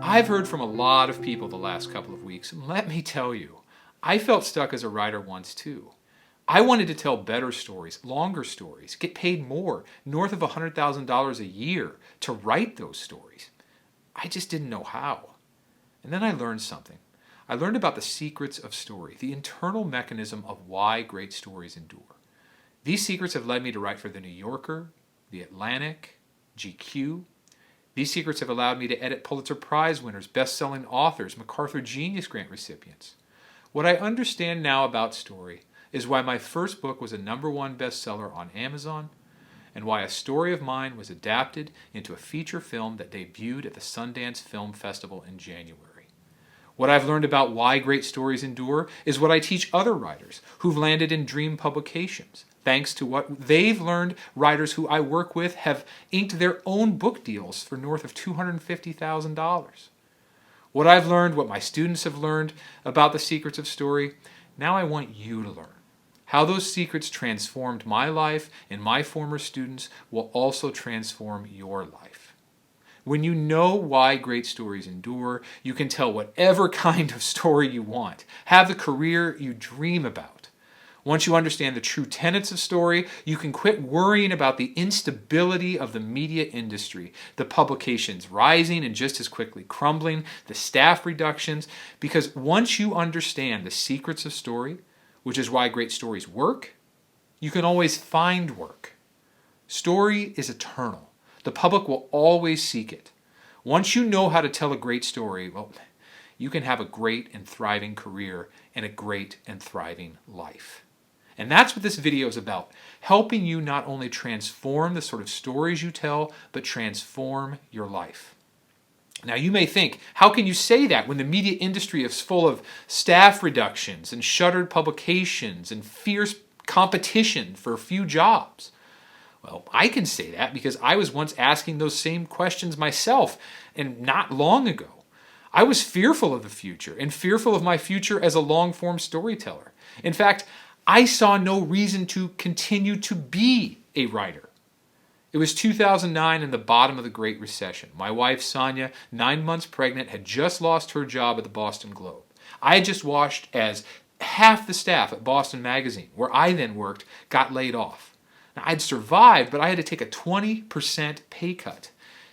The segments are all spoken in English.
I've heard from a lot of people the last couple of weeks, and let me tell you, I felt stuck as a writer once too. I wanted to tell better stories, longer stories, get paid more, north of $100,000 a year to write those stories. I just didn't know how. And then I learned something. I learned about the secrets of story, the internal mechanism of why great stories endure. These secrets have led me to write for The New Yorker, The Atlantic, GQ. These secrets have allowed me to edit Pulitzer Prize winners, best-selling authors, MacArthur Genius Grant recipients. What I understand now about story is why my first book was a #1 bestseller on Amazon, and why a story of mine was adapted into a feature film that debuted at the Sundance Film Festival in January. What I've learned about why great stories endure is what I teach other writers who've landed in dream publications. Thanks to what they've learned, writers who I work with have inked their own book deals for north of $250,000. What I've learned, what my students have learned about the secrets of story, now I want you to learn. How those secrets transformed my life and my former students will also transform your life. When you know why great stories endure, you can tell whatever kind of story you want. Have the career you dream about. Once you understand the true tenets of story, you can quit worrying about the instability of the media industry, the publications rising and just as quickly crumbling, the staff reductions, because once you understand the secrets of story, which is why great stories work, you can always find work. Story is eternal. The public will always seek it. Once you know how to tell a great story, well, you can have a great and thriving career and a great and thriving life. And that's what this video is about, helping you not only transform the sort of stories you tell, but transform your life. Now you may think, how can you say that when the media industry is full of staff reductions and shuttered publications and fierce competition for a few jobs? Well, I can say that because I was once asking those same questions myself, and not long ago. I was fearful of the future and fearful of my future as a long-form storyteller. In fact, I saw no reason to continue to be a writer. It was 2009 and the bottom of the Great Recession. My wife, Sonia, 9 months pregnant, had just lost her job at the Boston Globe. I had just watched as half the staff at Boston Magazine, where I then worked, got laid off. Now, I'd survived, but I had to take a 20% pay cut.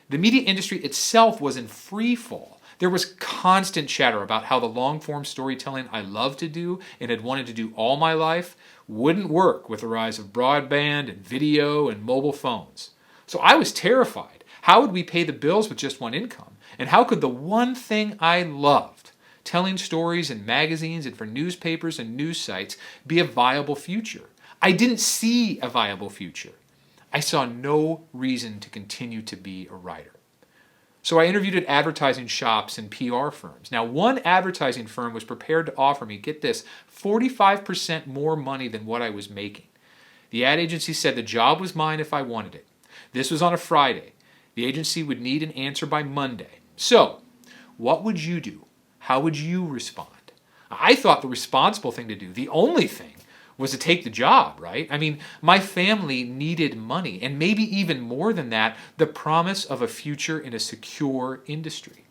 The media industry itself was in free fall. There was constant chatter about how the long-form storytelling I loved to do and had wanted to do all my life wouldn't work with the rise of broadband and video and mobile phones. So I was terrified. How would we pay the bills with just one income? And how could the one thing I loved, telling stories in magazines and for newspapers and news sites, be a viable future? I didn't see a viable future. I saw no reason to continue to be a writer. So I interviewed at advertising shops and PR firms. Now, one advertising firm was prepared to offer me, get this, 45% more money than what I was making. The ad agency said the job was mine if I wanted it. This was on a Friday. The agency would need an answer by Monday. So, what would you do? How would you respond? I thought the responsible thing to do, the only thing, was to take the job, right? I mean, my family needed money, and maybe even more than that, the promise of a future in a secure industry.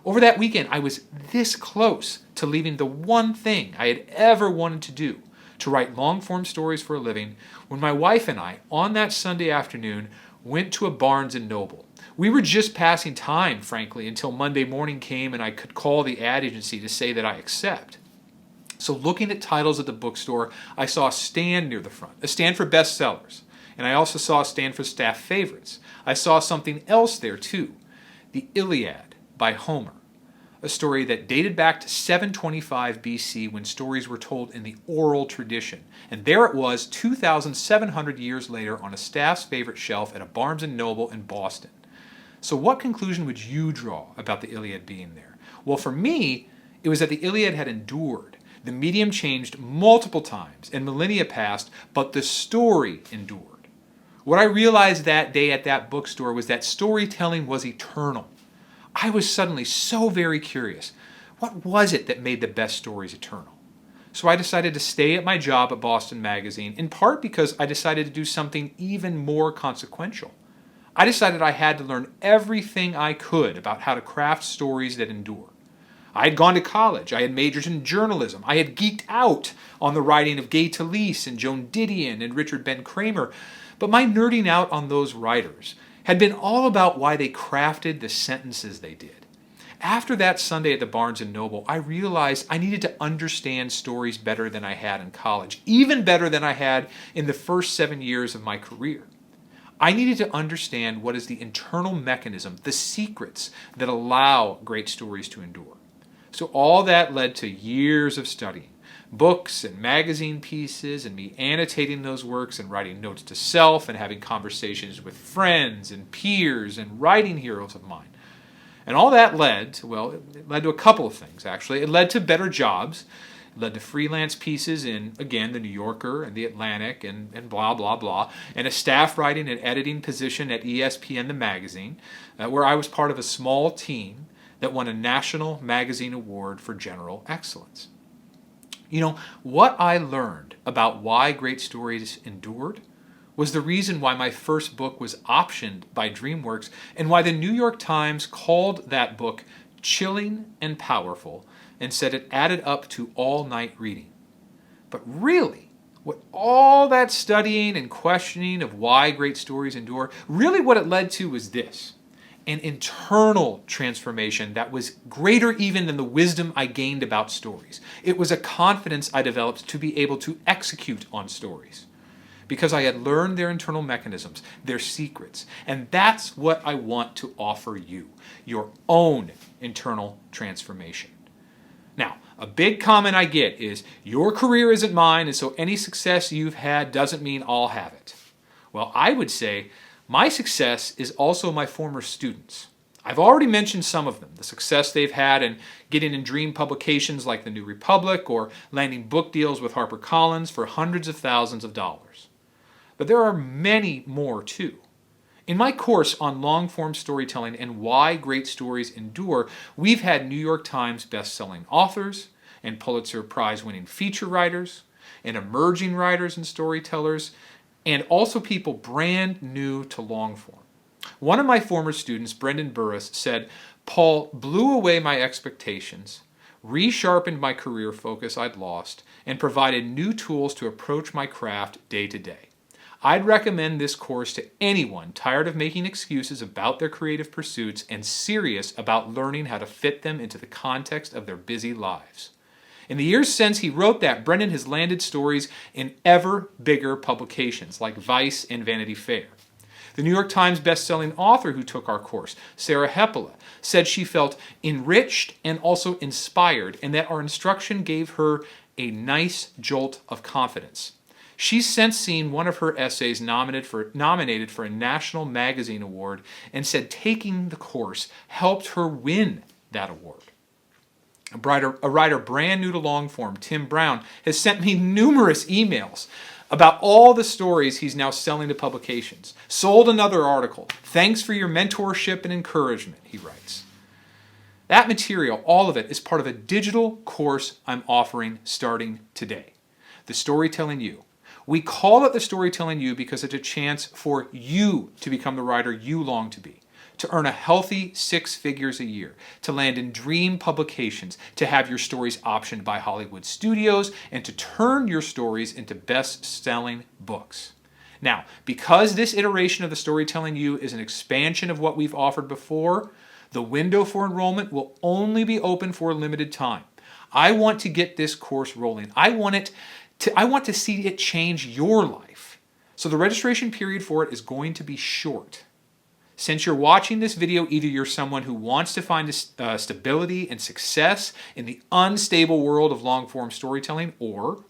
Over that weekend, I was this close to leaving the one thing I had ever wanted to do, to write long-form stories for a living, when my wife and I, on that Sunday afternoon, went to a Barnes & Noble. We were just passing time, frankly, until Monday morning came and I could call the ad agency to say that I accept. So looking at titles at the bookstore, I saw a stand near the front, a stand for bestsellers. And I also saw a stand for staff favorites. I saw something else there too, the Iliad by Homer, a story that dated back to 725 BC when stories were told in the oral tradition. And there it was 2,700 years later on a staff's favorite shelf at a Barnes & Noble in Boston. So what conclusion would you draw about the Iliad being there? Well, for me, it was that the Iliad had endured. The medium changed multiple times and millennia passed, but the story endured. What I realized that day at that bookstore was that storytelling was eternal. I was suddenly so very curious. What was it that made the best stories eternal? So I decided to stay at my job at Boston Magazine, in part because I decided to do something even more consequential. I decided I had to learn everything I could about how to craft stories that endure. I had gone to college. I had majored in journalism. I had geeked out on the writing of Gay Talese and Joan Didion and Richard Ben Kramer. But my nerding out on those writers had been all about why they crafted the sentences they did. After that Sunday at the Barnes & Noble, I realized I needed to understand stories better than I had in college, even better than I had in the first 7 years of my career. I needed to understand what is the internal mechanism, the secrets that allow great stories to endure. So all that led to years of studying, books and magazine pieces, and me annotating those works and writing notes to self and having conversations with friends and peers and writing heroes of mine. And all that led to, it led to a couple of things, actually. It led to better jobs. It led to freelance pieces in, again, the New Yorker and the Atlantic and blah, blah, blah, and a staff writing and editing position at ESPN, the magazine, where I was part of a small team that won a National Magazine Award for General Excellence. You know, what I learned about why great stories endured was the reason why my first book was optioned by DreamWorks and why the New York Times called that book chilling and powerful and said it added up to all-night reading. But really, what all that studying and questioning of why great stories endure, really what it led to was this: an internal transformation that was greater even than the wisdom I gained about stories. It was a confidence I developed to be able to execute on stories, because I had learned their internal mechanisms, their secrets. And that's what I want to offer you, your own internal transformation. Now, a big comment I get is, your career isn't mine, and so any success you've had doesn't mean I'll have it. Well, I would say my success is also my former students. I've already mentioned some of them, the success they've had in getting in dream publications like the New Republic or landing book deals with HarperCollins for hundreds of thousands of dollars. But there are many more too. In my course on long-form storytelling and why great stories endure, we've had New York Times best-selling authors and Pulitzer Prize-winning feature writers and emerging writers and storytellers, and also people brand new to long-form. One of my former students, Brendan Burris, said, "Paul blew away my expectations, resharpened my career focus I'd lost, and provided new tools to approach my craft day to day. I'd recommend this course to anyone tired of making excuses about their creative pursuits and serious about learning how to fit them into the context of their busy lives." In the years since he wrote that, Brendan has landed stories in ever bigger publications like Vice and Vanity Fair. The New York Times best-selling author who took our course, Sarah Hepola, said she felt enriched and also inspired, and that our instruction gave her a nice jolt of confidence. She's since seen one of her essays nominated for a National Magazine Award and said taking the course helped her win that award. A writer brand new to long form, Tim Brown, has sent me numerous emails about all the stories he's now selling to publications. "Sold another article. Thanks for your mentorship and encouragement," he writes. That material, all of it, is part of a digital course I'm offering starting today. The Storytelling You. We call it the Storytelling You because it's a chance for you to become the writer you long to be, to earn a healthy 6 figures a year, to land in dream publications, to have your stories optioned by Hollywood studios, and to turn your stories into best-selling books. Now, because this iteration of the Storytelling You is an expansion of what we've offered before, the window for enrollment will only be open for a limited time. I want to get this course rolling. I want to see it change your life. So the registration period for it is going to be short. Since you're watching this video, either you're someone who wants to find stability and success in the unstable world of long-form storytelling, or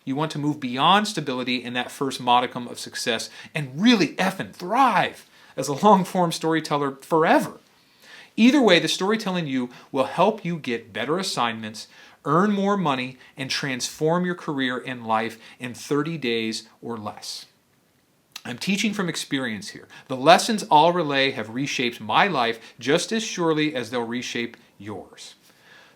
you want to move beyond stability and that first modicum of success and really effing thrive as a long-form storyteller forever. Either way, the Storytelling You will help you get better assignments, earn more money, and transform your career and life in 30 days or less. I'm teaching from experience here. The lessons I'll relay have reshaped my life just as surely as they'll reshape yours.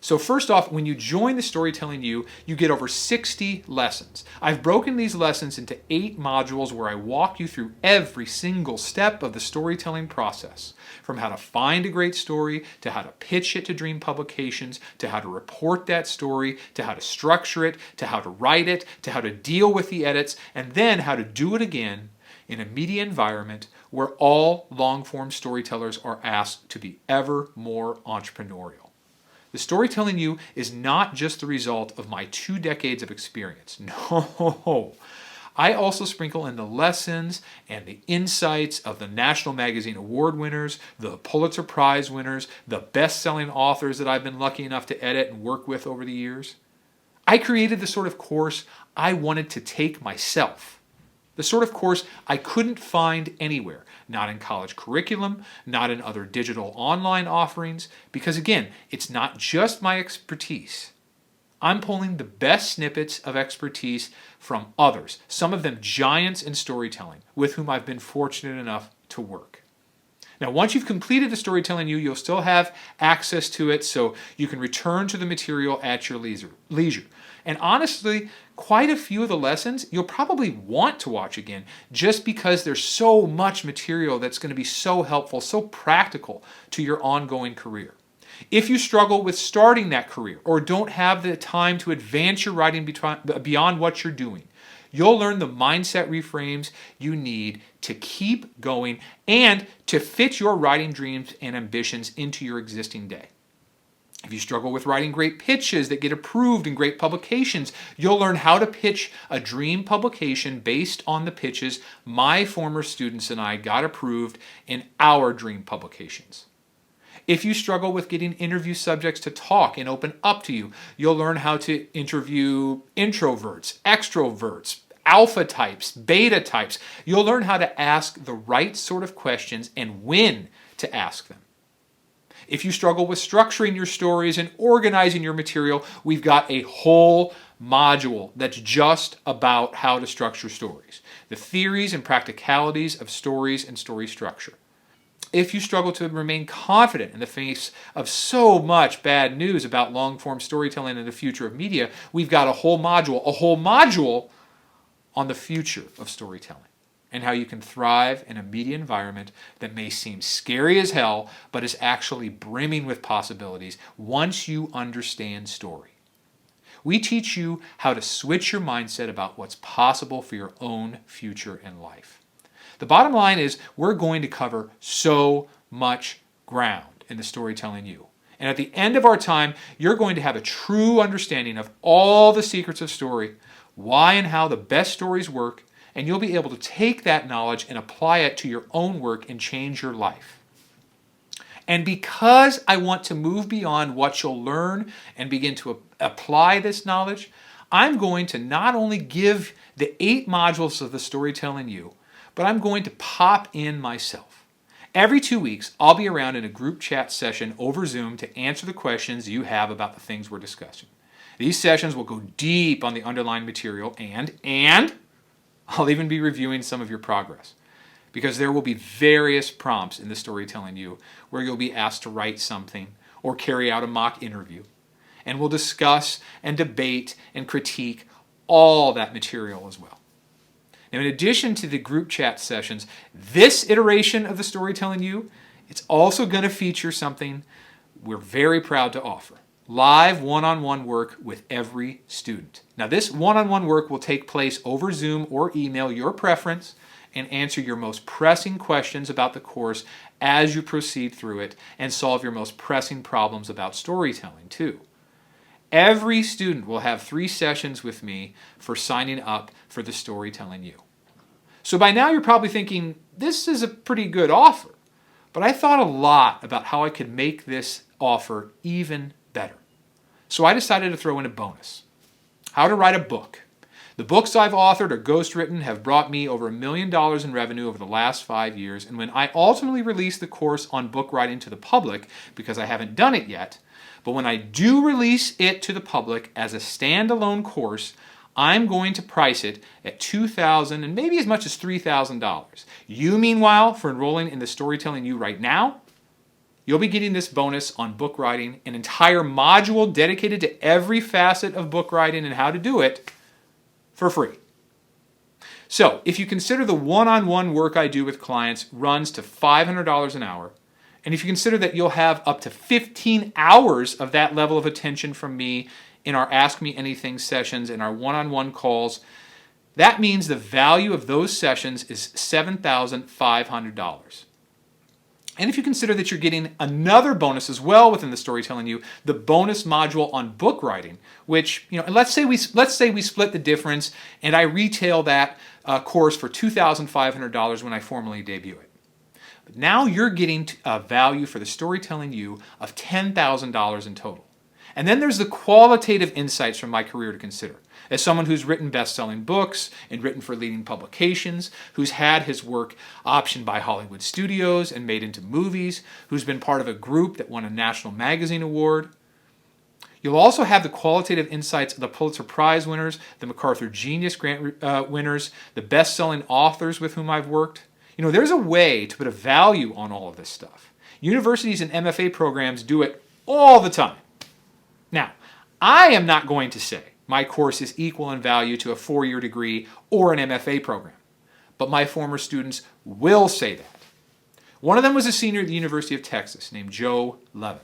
So first off, when you join the Storytelling U, you get over 60 lessons. I've broken these lessons into 8 modules where I walk you through every single step of the storytelling process, from how to find a great story, to how to pitch it to dream publications, to how to report that story, to how to structure it, to how to write it, to how to deal with the edits, and then how to do it again in a media environment where all long-form storytellers are asked to be ever more entrepreneurial. The Storytelling U is not just the result of my 2 decades of experience. No. I also sprinkle in the lessons and the insights of the National Magazine Award winners, the Pulitzer Prize winners, the best-selling authors that I've been lucky enough to edit and work with over the years. I created the sort of course I wanted to take myself. The sort of course I couldn't find anywhere, not in college curriculum, not in other digital online offerings, because again, it's not just my expertise. I'm pulling the best snippets of expertise from others, some of them giants in storytelling, with whom I've been fortunate enough to work. Now, once you've completed the Storytelling U, you'll still have access to it, so you can return to the material at your leisure. And honestly, quite a few of the lessons you'll probably want to watch again just because there's so much material that's going to be so helpful, so practical to your ongoing career. If you struggle with starting that career or don't have the time to advance your writing beyond what you're doing, you'll learn the mindset reframes you need to keep going and to fit your writing dreams and ambitions into your existing day. If you struggle with writing great pitches that get approved in great publications, you'll learn how to pitch a dream publication based on the pitches my former students and I got approved in our dream publications. If you struggle with getting interview subjects to talk and open up to you, you'll learn how to interview introverts, extroverts, alpha types, beta types. You'll learn how to ask the right sort of questions and when to ask them. If you struggle with structuring your stories and organizing your material, we've got a whole module that's just about how to structure stories, the theories and practicalities of stories and story structure. If you struggle to remain confident in the face of so much bad news about long-form storytelling and the future of media, we've got a whole module on the future of storytelling and how you can thrive in a media environment that may seem scary as hell, but is actually brimming with possibilities once you understand story. We teach you how to switch your mindset about what's possible for your own future in life. The bottom line is we're going to cover so much ground in the Storytelling U. And at the end of our time, you're going to have a true understanding of all the secrets of story, why and how the best stories work, and you'll be able to take that knowledge and apply it to your own work and change your life. And because I want to move beyond what you'll learn and begin to apply this knowledge, I'm going to not only give the 8 modules of the Storytelling U, but I'm going to pop in myself. Every 2 weeks, I'll be around in a group chat session over Zoom to answer the questions you have about the things we're discussing. These sessions will go deep on the underlying material and I'll even be reviewing some of your progress, because there will be various prompts in the Storytelling U where you'll be asked to write something or carry out a mock interview, and we'll discuss and debate and critique all that material as well. Now, in addition to the group chat sessions, this iteration of the Storytelling U, it's also going to feature something we're very proud to offer. Live one-on-one work with every student. Now, this one-on-one work will take place over Zoom or email, your preference, and answer your most pressing questions about the course as you proceed through it and solve your most pressing problems about storytelling, too. Every student will have 3 sessions with me for signing up for the Storytelling U. So by now you're probably thinking, this is a pretty good offer. But I thought a lot about how I could make this offer even better. So I decided to throw in a bonus. How to write a book. The books I've authored or ghostwritten have brought me over $1 million in revenue over the last 5 years, and when I ultimately release the course on book writing to the public, because I haven't done it yet, but when I do release it to the public as a standalone course, I'm going to price it at $2,000 and maybe as much as $3,000. You, meanwhile, for enrolling in the Storytelling U right now, You'll be getting this bonus on book writing, an entire module dedicated to every facet of book writing and how to do it for free. So if you consider the one-on-one work I do with clients runs to $500 an hour, and if you consider that you'll have up to 15 hours of that level of attention from me in our Ask Me Anything sessions and our one-on-one calls, that means the value of those sessions is $7,500. And if you consider that you're getting another bonus as well within the Storytelling You, the bonus module on book writing, which, let's say we split the difference and I retail that course for $2,500 when I formally debut it. But now you're getting a value for the Storytelling You of $10,000 in total. And then there's the qualitative insights from my career to consider. As someone who's written best-selling books and written for leading publications, who's had his work optioned by Hollywood studios and made into movies, who's been part of a group that won a national magazine award. You'll also have the qualitative insights of the Pulitzer Prize winners, the MacArthur Genius Grant winners, the best-selling authors with whom I've worked. There's a way to put a value on all of this stuff. Universities and MFA programs do it all the time. Now, I am not going to say my course is equal in value to a 4-year degree or an MFA program, but my former students will say that. One of them was a senior at the University of Texas named Joe Levin.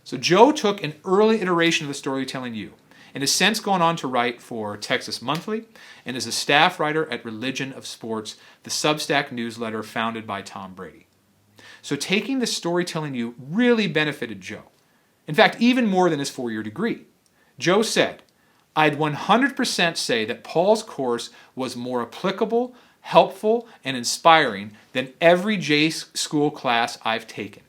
So Joe took an early iteration of the Storytelling You and has since gone on to write for Texas Monthly and is a staff writer at Religion of Sports, the Substack newsletter founded by Tom Brady. So taking the Storytelling You really benefited Joe. In fact, even more than his 4-year degree. Joe said, "I'd 100% say that Paul's course was more applicable, helpful, and inspiring than every J school class I've taken."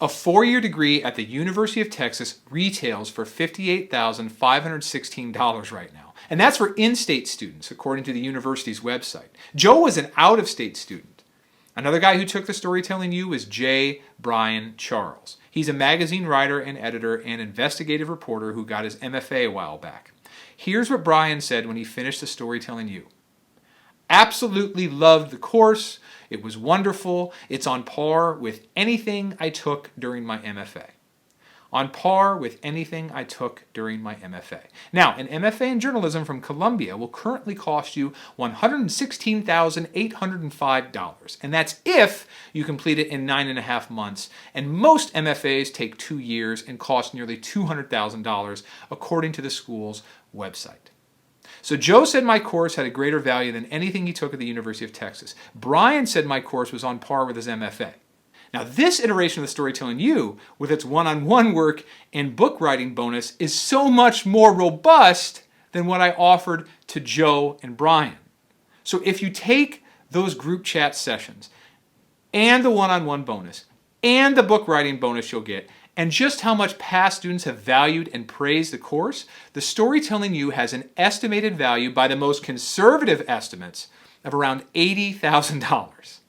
A 4-year degree at the University of Texas retails for $58,516 right now. And that's for in-state students, according to the university's website. Joe was an out-of-state student. Another guy who took the Storytelling You is J. Brian Charles. He's a magazine writer and editor and investigative reporter who got his MFA a while back. Here's what Brian said when he finished the Storytelling You. "Absolutely loved the course. It was wonderful. It's on par with anything I took during my MFA." On par with anything I took during my MFA. Now, an MFA in journalism from Columbia will currently cost you $116,805, and that's if you complete it in 9.5 months, and most MFAs take 2 years and cost nearly $200,000, according to the school's website. So Joe said my course had a greater value than anything he took at the University of Texas. Brian said my course was on par with his MFA. Now, this iteration of the Storytelling You, with its one-on-one work and book writing bonus, is so much more robust than what I offered to Joe and Brian. So if you take those group chat sessions and the one-on-one bonus and the book writing bonus you'll get, and just how much past students have valued and praised the course, the Storytelling You has an estimated value by the most conservative estimates of around $80,000.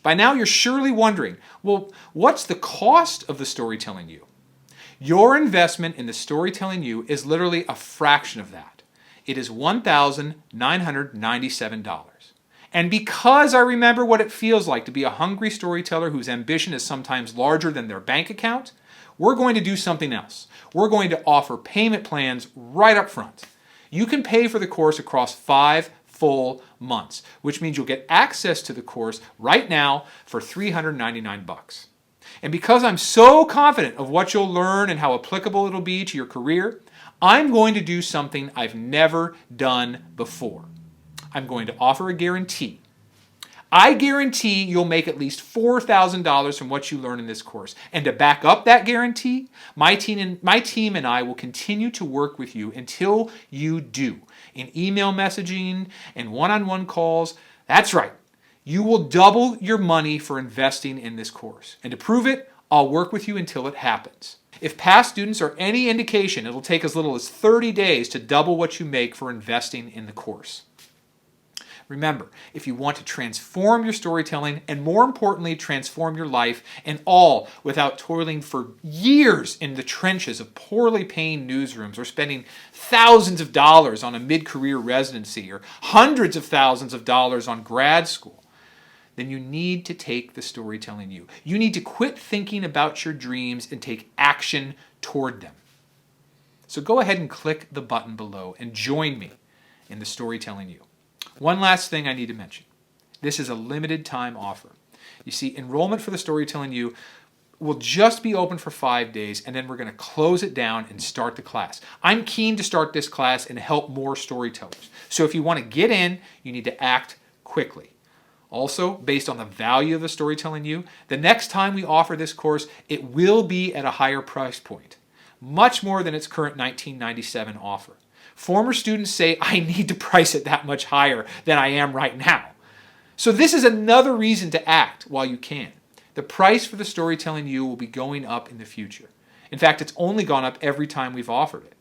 By now, you're surely wondering, well, what's the cost of the Storytelling You? Your investment in the Storytelling You is literally a fraction of that. It is $1,997. And because I remember what it feels like to be a hungry storyteller whose ambition is sometimes larger than their bank account, we're going to do something else. We're going to offer payment plans right up front. You can pay for the course across 5 full months, which means you'll get access to the course right now for $399. And because I'm so confident of what you'll learn and how applicable it'll be to your career, I'm going to do something I've never done before. I'm going to offer a guarantee. I guarantee you'll make at least $4,000 from what you learn in this course. And to back up that guarantee, my team and I will continue to work with you until you do. In email messaging and one-on-one calls. That's right. You will double your money for investing in this course. And to prove it, I'll work with you until it happens. If past students are any indication, it'll take as little as 30 days to double what you make for investing in the course. Remember, if you want to transform your storytelling and more importantly, transform your life, and all without toiling for years in the trenches of poorly paying newsrooms or spending thousands of dollars on a mid-career residency or hundreds of thousands of dollars on grad school, then you need to take the Storytelling You. You need to quit thinking about your dreams and take action toward them. So go ahead and click the button below and join me in the Storytelling You. One last thing I need to mention. This is a limited time offer. You see, enrollment for the Storytelling You will just be open for 5 days, and then we're going to close it down and start the class. I'm keen to start this class and help more storytellers. So if you want to get in, you need to act quickly. Also, based on the value of the Storytelling You, the next time we offer this course, it will be at a higher price point, much more than its current $19.97 offer. Former students say I need to price it that much higher than I am right now. So this is another reason to act while you can. The price for the Storytelling You will be going up in the future. In fact, it's only gone up every time we've offered it.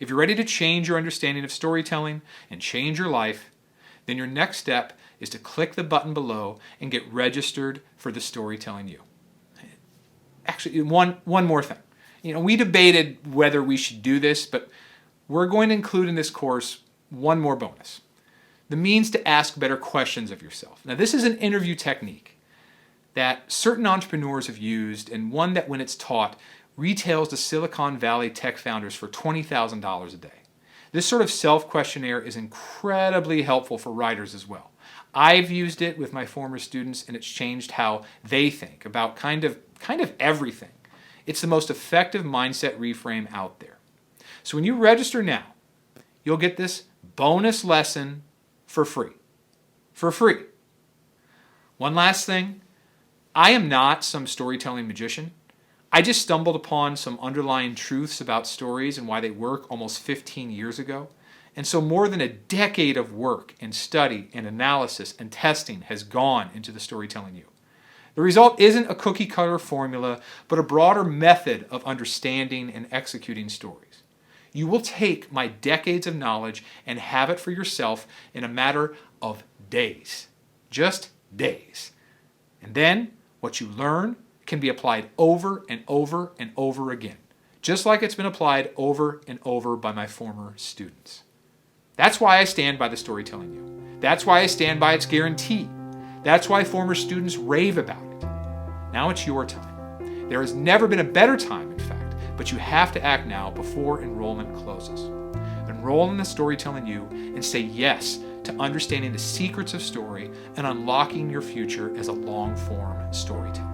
If you're ready to change your understanding of storytelling and change your life, then your next step is to click the button below and get registered for the Storytelling You. Actually, one more thing. We debated whether we should do this, but we're going to include in this course one more bonus. The means to ask better questions of yourself. Now, this is an interview technique that certain entrepreneurs have used, and one that, when it's taught, retails to Silicon Valley tech founders for $20,000 a day. This sort of self-questionnaire is incredibly helpful for writers as well. I've used it with my former students, and it's changed how they think about kind of everything. It's the most effective mindset reframe out there. So when you register now, you'll get this bonus lesson for free. For free. One last thing. I am not some storytelling magician. I just stumbled upon some underlying truths about stories and why they work almost 15 years ago. And so more than a decade of work and study and analysis and testing has gone into the Storytelling You. The result isn't a cookie-cutter formula, but a broader method of understanding and executing stories. You will take my decades of knowledge and have it for yourself in a matter of days. Just days. And then, what you learn can be applied over and over and over again, just like it's been applied over and over by my former students. That's why I stand by the Storytelling You. That's why I stand by its guarantee. That's why former students rave about it. Now it's your time. There has never been a better time, in fact, but you have to act now before enrollment closes. Enroll in the Storytelling You and say yes to understanding the secrets of story and unlocking your future as a long-form storyteller.